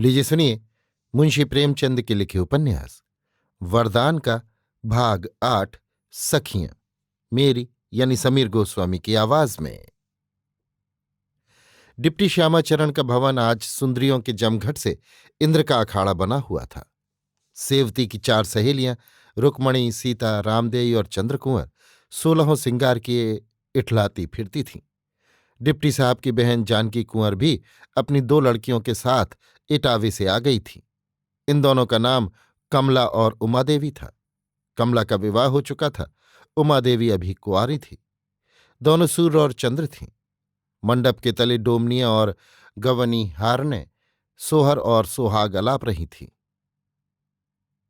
लीजिए सुनिए मुंशी प्रेमचंद के लिखे उपन्यास वरदान का भाग 8 सखियां, मेरी यानी समीर गोस्वामी की आवाज में। डिप्टी श्यामाचरण का भवन आज सुंदरियों के जमघट से इंद्र का अखाड़ा बना हुआ था। सेवती की 4 सहेलियां रुक्मणी, सीता, रामदेई और चंद्रकुंवर 16 सिंगार किए इठलाती फिरती थीं। डिप्टी साहब की बहन जानकी कुंवर भी अपनी 2 लड़कियों के साथ इटावे से आ गई थी। इन दोनों का नाम कमला और उमादेवी था। कमला का विवाह हो चुका था, उमादेवी अभी कुंवारी थी। दोनों सूर्य और चंद्र थीं। मंडप के तले डोमनियां और गवनी हारने सोहर और सोहाग अलाप रही थीं।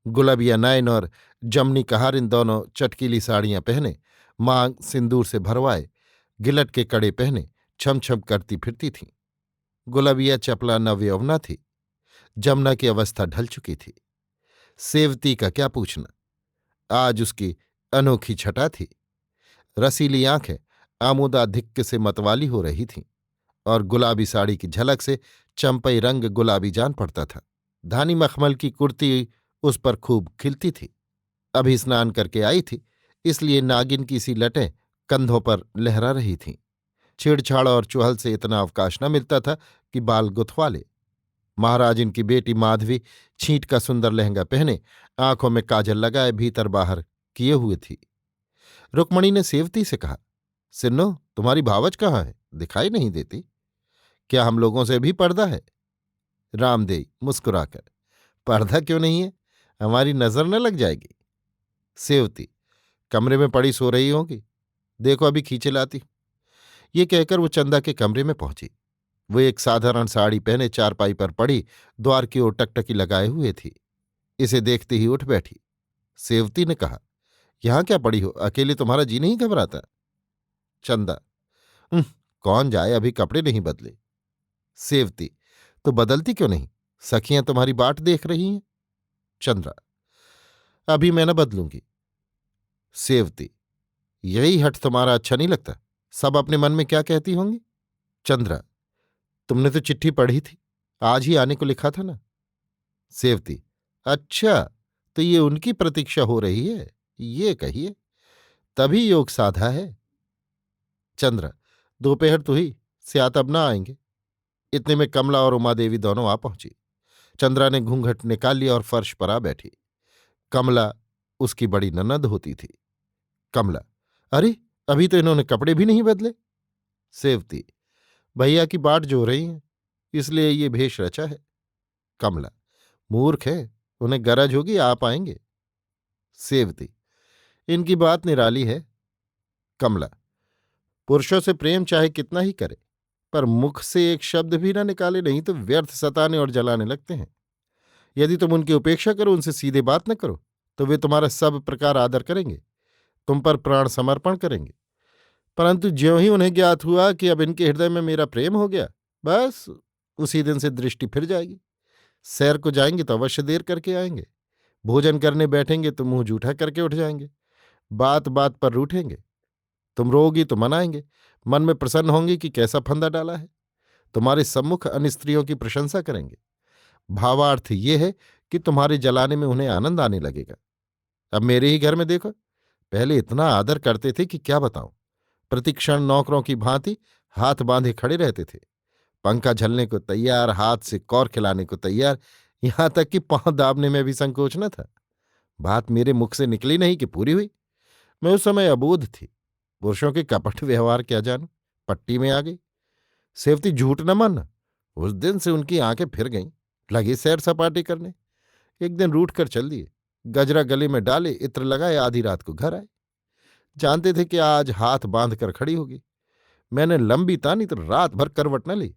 गुलाबिया नायन और जमनी कहार इन दोनों चटकीली साड़ियां पहने, मांग सिंदूर से भरवाए, गिलट के कड़े पहने छम छम करती फिरती थीं। गुलाबिया चपला नवयौवना थी। जमुना की अवस्था ढल चुकी थी। सेवती का क्या पूछना, आज उसकी अनोखी छटा थी। रसीली आंखें आमोदाधिक्य से मतवाली हो रही थीं और गुलाबी साड़ी की झलक से चंपई रंग गुलाबी जान पड़ता था। धानी मखमल की कुर्ती उस पर खूब खिलती थी। अभी स्नान करके आई थी, इसलिए नागिन की सी लटें कंधों पर लहरा रही थीं। छेड़छाड़ और चुहल से इतना अवकाश न मिलता था कि बाल गुथवा ले। महाराज इनकी बेटी माधवी छींट का सुंदर लहंगा पहने, आंखों में काजल लगाए भीतर बाहर किए हुए थी। रुक्मणी ने सेवती से कहा, सिन्नो, तुम्हारी भावच कहाँ है? दिखाई नहीं देती। क्या हम लोगों से भी पर्दा है? रामदेई मुस्कुराकर, पर्दा क्यों नहीं है? हमारी नजर न लग जाएगी। सेवती, कमरे में पड़ी सो रही होगी, देखो अभी खींचे लाती हूं। ये कहकर वो चंदा के कमरे में पहुंची। वो एक साधारण साड़ी पहने चारपाई पर पड़ी द्वार की ओर टकटकी लगाए हुए थी। इसे देखते ही उठ बैठी। सेवती ने कहा, यहां क्या पड़ी हो? अकेले तुम्हारा जी नहीं घबराता? चंदा, "उह, कौन जाए, अभी कपड़े नहीं बदले।" सेवती, तो बदलती क्यों नहीं? सखियां तुम्हारी बाट देख रही हैं। चंद्रा, अभी मैं न बदलूंगी। सेवती, यही हठ तुम्हारा अच्छा नहीं लगता? सब अपने मन में क्या कहती होंगी? चंद्रा, तुमने तो चिट्ठी पढ़ी थी, आज ही आने को लिखा था ना। सेवती, अच्छा, तो ये उनकी प्रतीक्षा हो रही है, ये कहिए, तभी योग साधा है। चंद्र, दोपहर तो ही, स्यात अब ना आएंगे। इतने में कमला और उमादेवी दोनों आ पहुंची। चंद्रा ने घूंघट निकाल लिया और फर्श पर आ बैठी। कमला उसकी बड़ी ननद होती थी। कमला, अरे, अभी तो इन्होंने कपड़े भी नहीं बदले। सेवती, भैया की बाट जो रही हैं, इसलिए ये भेष रचा है। कमला, मूर्ख है, उन्हें गरज होगी, आप आएंगे। सेवती, इनकी बात निराली है। कमला, पुरुषों से प्रेम चाहे कितना ही करे, पर मुख से एक शब्द भी ना निकाले, नहीं तो व्यर्थ सताने और जलाने लगते हैं। यदि तुम उनकी उपेक्षा करो, उनसे सीधे बात न करो, तो वे तुम्हारा सब प्रकार आदर करेंगे, तुम पर प्राण समर्पण करेंगे। परंतु ज्यों ही उन्हें ज्ञात हुआ कि अब इनके हृदय में मेरा प्रेम हो गया, बस उसी दिन से दृष्टि फिर जाएगी। सैर को जाएंगे तो अवश्य देर करके आएंगे, भोजन करने बैठेंगे तो मुंह जूठा करके उठ जाएंगे, बात बात पर रूठेंगे। तुम रोगी तो मनाएंगे, मन में प्रसन्न होंगे कि कैसा फंदा डाला है। तुम्हारे सम्मुख अन्य स्त्रियों की प्रशंसा करेंगे। भावार्थ ये है कि तुम्हारे जलाने में उन्हें आनंद आने लगेगा। अब मेरे ही घर में देखो, पहले इतना आदर करते थे कि क्या बताऊं। प्रतिक्षण नौकरों की भांति हाथ बांधे खड़े रहते थे, पंखा झलने को तैयार, हाथ से कौर खिलाने को तैयार, यहां तक कि पांव दाबने में भी संकोच न था। बात मेरे मुख से निकली नहीं कि पूरी हुई। मैं उस समय अबोध थी, पुरुषों के कपट व्यवहार क्या जानूं, पट्टी में आ गई। सेवती, झूठ न मानना, उस दिन से उनकी आंखें फिर गईं, लगे सैर सपाटे करने। एक दिन रूठ कर चल दिए, गजरा गले में डाले, इत्र लगाए, आधी रात को घर आए। जानते थे कि आज हाथ बांध कर खड़ी होगी। मैंने लंबी तानी तो रात भर करवट न ली,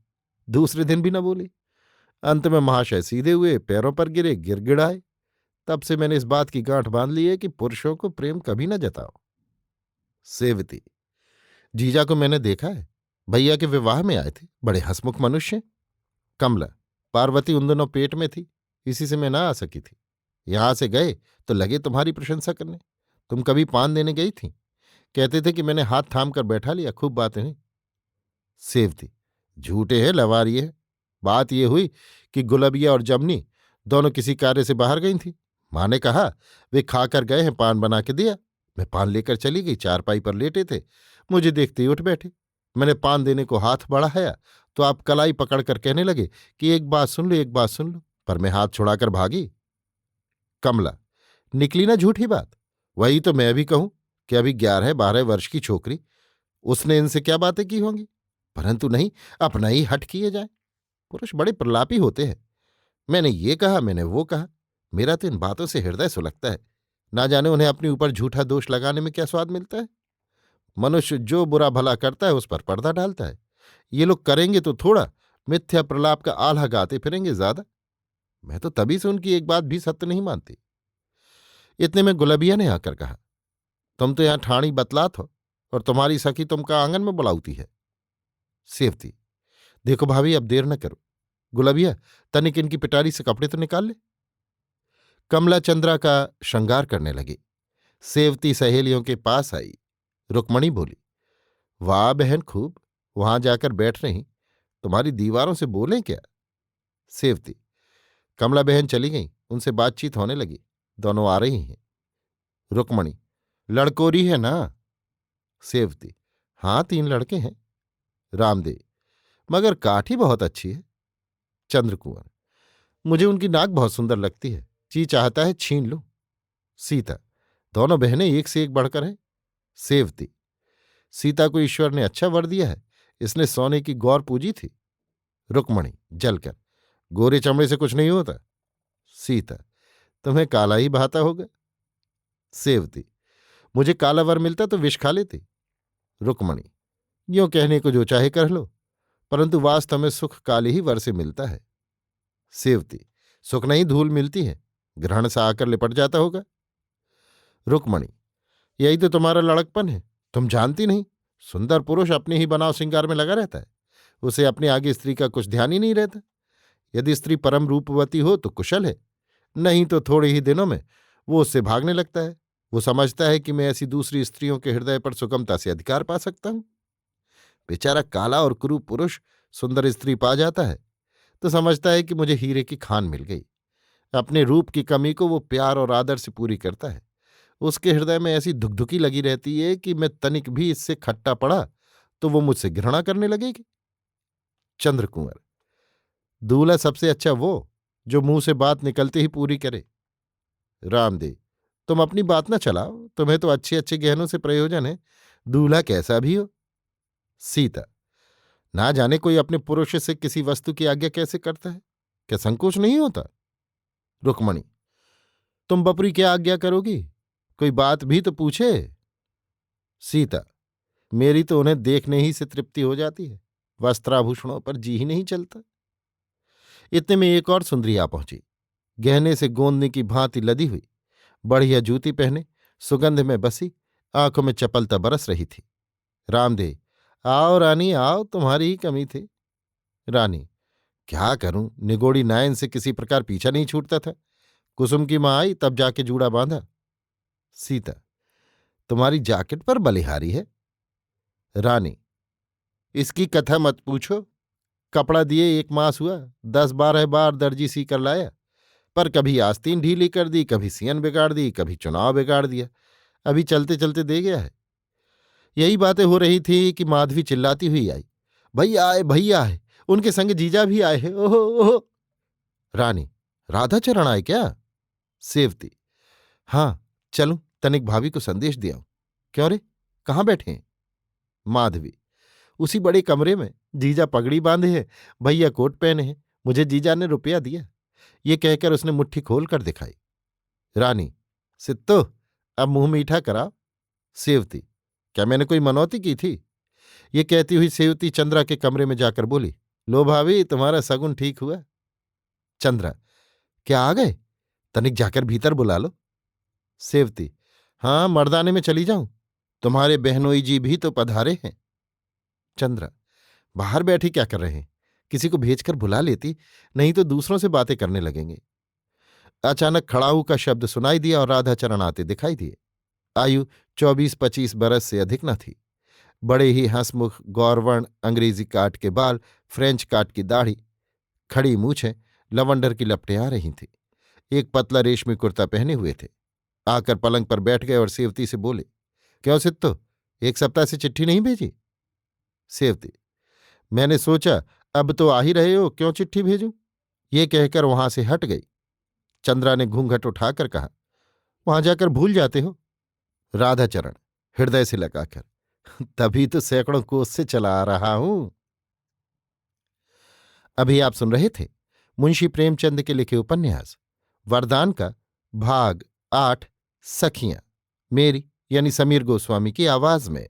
दूसरे दिन भी न बोली। अंत में महाशय सीधे हुए, पैरों पर गिरे, गिड़गिड़ाए। तब से मैंने इस बात की गांठ बांध ली है कि पुरुषों को प्रेम कभी न जताओ। सेवती, जीजा को मैंने देखा है, भैया के विवाह में आए थे, बड़े हंसमुख मनुष्य हैं। कमला, पार्वती उन दिनों पेट में थी, इसी से मैं ना आ सकी थी। यहां से गए तो लगे तुम्हारी प्रशंसा करने। तुम कभी पान देने गई थी, कहते थे कि मैंने हाथ थाम कर बैठा लिया, खूब बातें हैं। सेवती, झूठे हैं, लवारिये हैं। बात ये हुई कि गुलबिया और जमनी दोनों किसी कार्य से बाहर गई थीं। माँ ने कहा वे खाकर गए हैं, पान बना के दिया। मैं पान लेकर चली गई। चारपाई पर लेटे थे, मुझे देखते ही उठ बैठे। मैंने पान देने को हाथ बढ़ाया तो आप कलाई पकड़कर कहने लगे कि एक बात सुन लो, एक बात सुन लो, पर मैं हाथ छुड़ाकर भागी। कमला, निकली ना झूठी बात। वही तो मैं भी कहूं कि अभी 11-12 वर्ष की छोकरी, उसने इनसे क्या बातें की होंगी। परंतु नहीं, अपना ही हट किए जाए। पुरुष बड़े प्रलापी होते हैं। मैंने ये कहा, मैंने वो कहा। मेरा तो इन बातों से हृदय सुलगता है। ना जाने उन्हें अपने ऊपर झूठा दोष लगाने में क्या स्वाद मिलता है। मनुष्य जो बुरा भला करता है उस पर पर्दा डालता है। ये लोग करेंगे तो थोड़ा, मिथ्या प्रलाप का आल्हा गाते फिरेंगे ज्यादा। मैं तो तभी से उनकी एक बात भी सत्य नहीं मानती। इतने में गुलबिया ने आकर कहा, तुम तो यहां ठाणी बतलात हो और तुम्हारी सखी तुमका आंगन में बुलाऊती है। सेवती, देखो भाभी, अब देर न करो। गुलबिया, तनिक इनकी पिटारी से कपड़े तो निकाल ले। कमला चंद्रा का श्रृंगार करने लगी। सेवती सहेलियों के पास आई। रुक्मणी बोली, वाह बहन, खूब, वहां जाकर बैठ रही, तुम्हारी दीवारों से बोलें क्या। सेवती, कमला बहन चली गई, उनसे बातचीत होने लगी, दोनों आ रही हैं। रुक्मणी, लड़कोरी है ना। सेवती, हाँ, 3 लड़के हैं। रामदेव, मगर काठी बहुत अच्छी है। चंद्रकुंवर, मुझे उनकी नाक बहुत सुंदर लगती है, जी चाहता है छीन लूं। सीता, दोनों बहनें एक से एक बढ़कर हैं। सेवती, सीता को ईश्वर ने अच्छा वर दिया है, इसने सोने की गौर पूजी थी। रुक्मणी जलकर, गोरे चमड़े से कुछ नहीं होता। सीता, तुम्हें काला ही भाता होगा। सेवती, मुझे काला वर मिलता तो विष खा लेती। रुक्मणी, यों कहने को जो चाहे कर लो, परंतु वास्तव में सुख काले ही वर से मिलता है। सेवती, सुख नहीं, धूल मिलती है, ग्रहण सा आकर लिपट जाता होगा। रुक्मणी, यही तो तुम्हारा लड़कपन है, तुम जानती नहीं। सुंदर पुरुष अपने ही बनाव श्रृंगार में लगा रहता है, उसे अपने आगे स्त्री का कुछ ध्यान ही नहीं रहता। यदि स्त्री परम रूपवती हो तो कुशल है, नहीं तो थोड़े ही दिनों में वो उससे भागने लगता है। वो समझता है कि मैं ऐसी दूसरी स्त्रियों के हृदय पर सुगमता से अधिकार पा सकता हूं। बेचारा काला और कुरूप पुरुष सुंदर स्त्री पा जाता है तो समझता है कि मुझे हीरे की खान मिल गई। अपने रूप की कमी को वो प्यार और आदर से पूरी करता है। उसके हृदय में ऐसी धुकधुकी लगी रहती है कि मैं तनिक भी इससे खट्टा पड़ा तो वो मुझसे घृणा करने लगेगी। चंद्रकुंवर, दूल्हा सबसे अच्छा वो जो मुंह से बात निकलते ही पूरी करे। रामदेव, तुम अपनी बात न चलाओ, तुम्हें तो अच्छे अच्छे गहनों से प्रयोजन है, दूल्हा कैसा भी हो। सीता, ना जाने कोई अपने पुरुष से किसी वस्तु की आज्ञा कैसे करता है, क्या संकोच नहीं होता। रुक्मणी, तुम बपरी क्या आज्ञा करोगी, कोई बात भी तो पूछे। सीता, मेरी तो उन्हें देखने ही से तृप्ति हो जाती है, वस्त्राभूषणों पर जी ही नहीं चलता। इतने में एक और सुंदरी आ पहुंची, गहने से गोंदने की भांति लदी हुई, बढ़िया जूती पहने, सुगंध में बसी, आंखों में चपलता बरस रही थी। रामदेव, आओ रानी आओ, तुम्हारी ही कमी थी। रानी, क्या करूं, निगोड़ी नायन से किसी प्रकार पीछा नहीं छूटता था। कुसुम की मां आई तब जाके जूड़ा बांधा। सीता, तुम्हारी जैकेट पर बलिहारी है। रानी, इसकी कथा मत पूछो, कपड़ा दिए 1 मास हुआ, 10-12 बार दर्जी सी कर लाया, पर कभी आस्तीन ढीली कर दी, कभी सियन बिगाड़ दी, कभी चुनाव बिगाड़ दिया, अभी चलते चलते दे गया है। यही बातें हो रही थी कि माधवी चिल्लाती हुई आई, भैया आए, भैया आए, उनके संग जीजा भी आए हैं, ओहो ओहो। रानी, राधाचरण आए क्या। सेवती, हाँ, चलूं तनिक भाभी को संदेश दिया। क्यों रे, कहाँ बैठे हैं। माधवी, उसी बड़े कमरे में, जीजा पगड़ी बांधे हैं, भैया कोट पहने हैं, मुझे जीजा ने रुपया दिया। ये कहकर उसने मुट्ठी खोल कर दिखाई। रानी, सित्तो, अब मुंह मीठा करा। सेवती, क्या मैंने कोई मनौती की थी। ये कहती हुई सेवती चंद्रा के कमरे में जाकर बोली, लो भाभी, तुम्हारा सगुन ठीक हुआ। चंद्रा, क्या आ गए, तनिक जाकर भीतर बुला लो। सेवती, हाँ, मर्दाने में चली जाऊं, तुम्हारे बहनोई जी भी तो पधारे हैं। चंद्रा, बाहर बैठी क्या कर रहे हैं, किसी को भेजकर बुला लेती, नहीं तो दूसरों से बातें करने लगेंगे। अचानक खड़ाऊ का शब्द सुनाई दिया और राधाचरण आते दिखाई दिए। आयु 24-25 बरस से अधिक न थी। बड़े ही हंसमुख, गौरवर्ण, अंग्रेजी काट के बाल, फ्रेंच काट की दाढ़ी, खड़ी मूछें लवंडर की लपटें आ रही थीं। एक पतला रेशमी कुर्ता पहने हुए थे। आकर पलंग पर बैठ गए और सेवती से बोले, क्यों सित्तो, 1 सप्ताह से चिट्ठी नहीं भेजी? सेवती, मैंने सोचा अब तो आ ही रहे हो, क्यों चिट्ठी भेजूं? ये कहकर वहां से हट गई। चंद्रा ने घूंघट उठाकर कहा, वहां जाकर भूल जाते हो? राधाचरण हृदय से लगाकर, तभी तो सैकड़ों कोस से चला आ रहा हूं। अभी आप सुन रहे थे मुंशी प्रेमचंद के लिखे उपन्यास वरदान का भाग 8 सखियां, मेरी यानी समीर गोस्वामी की आवाज में।